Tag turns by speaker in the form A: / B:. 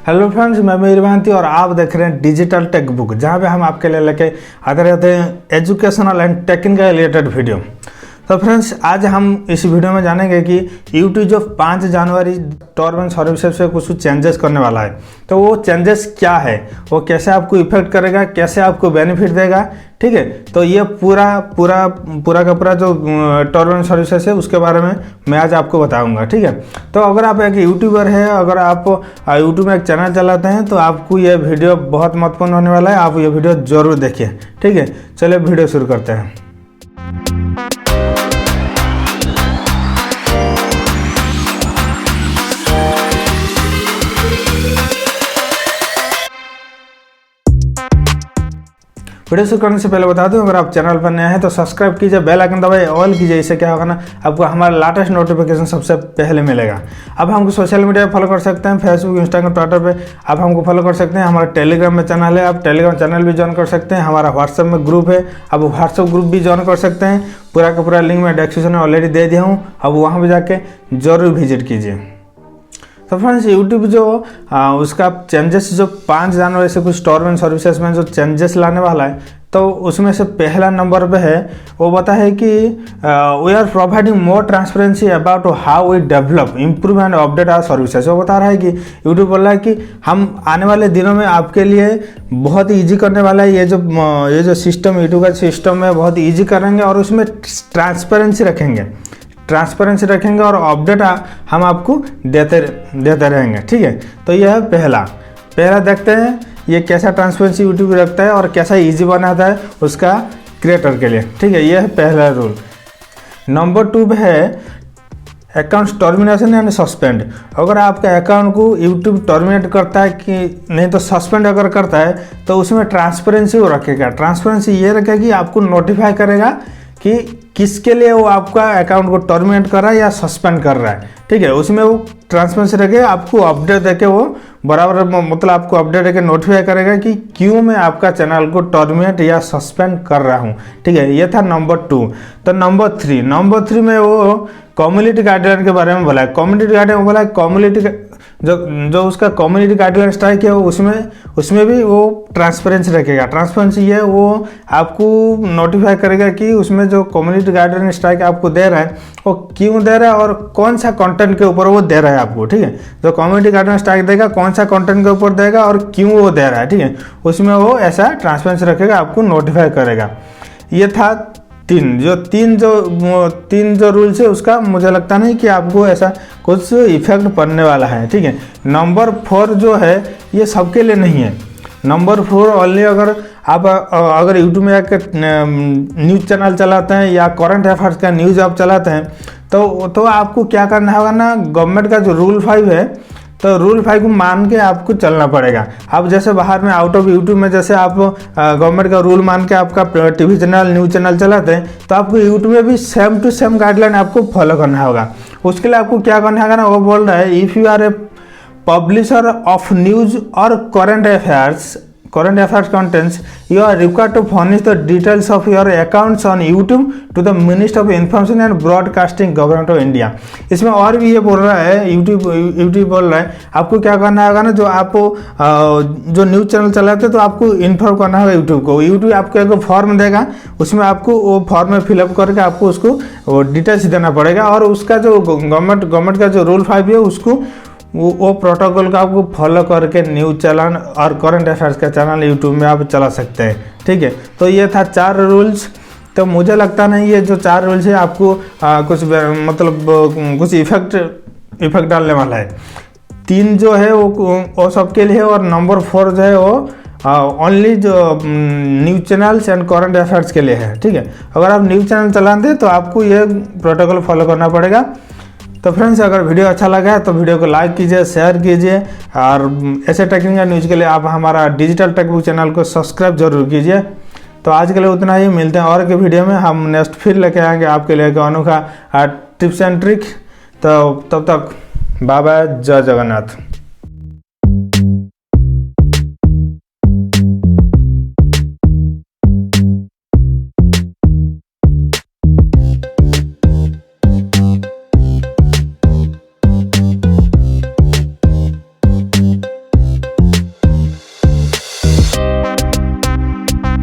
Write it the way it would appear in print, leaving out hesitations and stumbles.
A: Hello friends, मैं मिहिर मोहंती और आप देख रहे हैं डिजिटल टेक बुक, जहाँ पे हम आपके लिए लेके आते रहते हैं educational and technical related video. तो फ्रेंड्स, आज हम इस वीडियो में जानेंगे कि यूट्यूब जो 5 जनवरी टर्म एंड सर्विसेज से कुछ चेंजेस करने वाला है, तो वो चेंजेस क्या है, वो कैसे आपको इफेक्ट करेगा, कैसे आपको बेनिफिट देगा। ठीक है, तो ये पूरा का पूरा जो टर्म एंड सर्विसेज है उसके बारे में मैं आज आपको बताऊंगा। ठीक है, तो अगर आप एक यूट्यूबर है, अगर आप यूट्यूब में एक चैनल चलाते हैं तो आपको ये वीडियो बहुत महत्वपूर्ण होने वाला है। आप ये वीडियो जरूर देखिए। ठीक है, चलिए वीडियो शुरू करते हैं। वीडियो शुरू करने से पहले बता दूं, अगर आप चैनल पर नए हैं तो सब्सक्राइब कीजिए, बेल आइकन दबाइए, ऑल कीजिए। इससे क्या होगा ना, आपको हमारा लेटेस्ट नोटिफिकेशन सबसे पहले मिलेगा। अब हमको सोशल मीडिया पर फॉलो कर सकते हैं, फेसबुक, इंस्टाग्राम, ट्विटर पे आप हमको फॉलो कर सकते हैं। हमारा टेलीग्राम में चैनल है, आप टेलीग्राम चैनल भी ज्वाइन कर सकते हैं। हमारा व्हाट्सएप में ग्रुप है, आप व्हाट्सएप ग्रुप भी ज्वाइन कर सकते हैं। पूरा का पूरा लिंक मैं डिस्क्रिप्शन में ऑलरेडी दे दिया हूँ, अब वहाँ पर जाके जरूर विजिट कीजिए। तो फ्रेंड्स, यूट्यूब जो उसका चेंजेस जो 5 जनवरी से कुछ टर्म एंड सर्विसेज में जो चेंजेस लाने वाला है, तो उसमें से पहला नंबर पे है, वो बता है कि we are providing more transparency about how we develop, improve and update our services. वो बता रहा है कि यूट्यूब बोल रहा है कि हम आने वाले दिनों में आपके लिए बहुत ही ईजी करने वाला है। ये जो सिस्टम, यूट्यूब का सिस्टम है, बहुत ईजी करेंगे और उसमें ट्रांसपेरेंसी रखेंगे और अपडेट हम आपको देते रहेंगे। ठीक है, तो यह है पहला देखते हैं ये कैसा ट्रांसपेरेंसी यूट्यूब रखता है और कैसा इजी बनाता है उसका क्रिएटर के लिए। ठीक है, यह है पहला रूल। नंबर 2 पे है अकाउंट टर्मिनेशन एंड सस्पेंड। अगर आपका अकाउंट को यूट्यूब टर्मिनेट करता है कि नहीं तो सस्पेंड अगर करता है, तो उसमें ट्रांसपेरेंसी वो रखेगा। ट्रांसपेरेंसी ये रखेगा कि आपको नोटिफाई करेगा कि किसके लिए वो आपका अकाउंट को टर्मिनेट कर रहा है या सस्पेंड कर रहा है। ठीक है, उसमें वो ट्रांसपेरेंसी रखे, आपको अपडेट देके वो बराबर, मतलब आपको अपडेट देके नोटिफाई करेगा कि क्यों मैं आपका चैनल को टर्मिनेट या सस्पेंड कर रहा हूँ। ठीक है, ये था नंबर 2। तो नंबर 3 में वो कम्युनिटी गाइडलाइन के बारे में बोला है। कम्युनिटी गाइडलाइन में बोला है, कम्युनिटी जो उसका कम्युनिटी गाइडलाइन स्ट्राइक है उसमें भी वो ट्रांसपेरेंसी रखेगा। ट्रांसपेरेंसी ये वो आपको नोटिफाई करेगा कि उसमें जो कम्युनिटी गाइडलाइन स्ट्राइक आपको दे रहा है वो क्यों दे रहा है और कौन सा कंटेंट के ऊपर वो दे रहा है आपको। ठीक है, जो कम्युनिटी गाइडलाइन स्ट्राइक देगा, कौन सा कंटेंट के ऊपर देगा और क्यों वो दे रहा है। ठीक है, उसमें वो ऐसा ट्रांसपेरेंसी रखेगा, आपको नोटिफाई करेगा। ये था 3 जो रूल्स है, उसका मुझे लगता नहीं कि आपको ऐसा कुछ इफेक्ट पड़ने वाला है। ठीक है, नंबर 4 जो है ये सबके लिए नहीं है। नंबर 4 ओनली अगर यूट्यूब में एक न्यूज़ चैनल चलाते हैं या करंट अफेयर्स का न्यूज़ आप चलाते हैं, तो आपको क्या करना होगा ना, गवर्नमेंट का जो रूल 5 है, तो रूल 5 को मान के आपको चलना पड़ेगा। आप जैसे बाहर में आउट ऑफ यूट्यूब में जैसे आप गवर्नमेंट का रूल मान के आपका टीवी चैनल, न्यूज़ चैनल चलाते हैं, तो आपको यूट्यूब में भी सेम टू सेम गाइडलाइन आपको फॉलो करना होगा। उसके लिए आपको क्या करना होगा ना, वो बोल रहा है, if you are a publisher of news और current affairs contents, you are required to furnish the details of your accounts on YouTube to the Ministry of Information and Broadcasting, Government of India। इसमें और भी ये बोल रहा है, YouTube बोल रहा है आपको क्या करना होगा ना, जो आप जो न्यूज़ चैनल चलाते हैं तो आपको इन्फॉर्म करना होगा यूट्यूब को। यूट्यूब आपको एक फॉर्म देगा, उसमें आपको वो फॉर्म में फिलअप करके आपको उसको डिटेल्स देना पड़ेगा और उसका जो गवर्नमेंट का जो रूल 5 है उसको वो प्रोटोकॉल का आपको फॉलो करके न्यूज़ चैनल और करंट अफेयर्स का चैनल यूट्यूब में आप चला सकते हैं। ठीक है, तो ये था 4 रूल्स। तो मुझे लगता नहीं ये जो 4 रूल्स है आपको कुछ इफेक्ट डालने वाला है। 3 जो है वो सबके लिए है और नंबर 4 जो है वो ओनली जो news channels and current affairs के लिए है। ठीक है, अगर आप न्यूज़ चैनल चलाते हैं तो आपको ये प्रोटोकॉल फॉलो करना पड़ेगा। तो फ्रेंड्स, अगर वीडियो अच्छा लगा है तो वीडियो को लाइक कीजिए, शेयर कीजिए और ऐसे टेक्निकल न्यूज़ के लिए आप हमारा डिजिटल टेकबुक चैनल को सब्सक्राइब जरूर कीजिए। तो आज के लिए उतना ही, मिलते हैं और के वीडियो में। हम नेक्स्ट फिर लेके आएंगे आपके लिए एक अनोखा टिप्स एंड ट्रिक। तो तब तक बाय बाय, जय जगन्नाथ।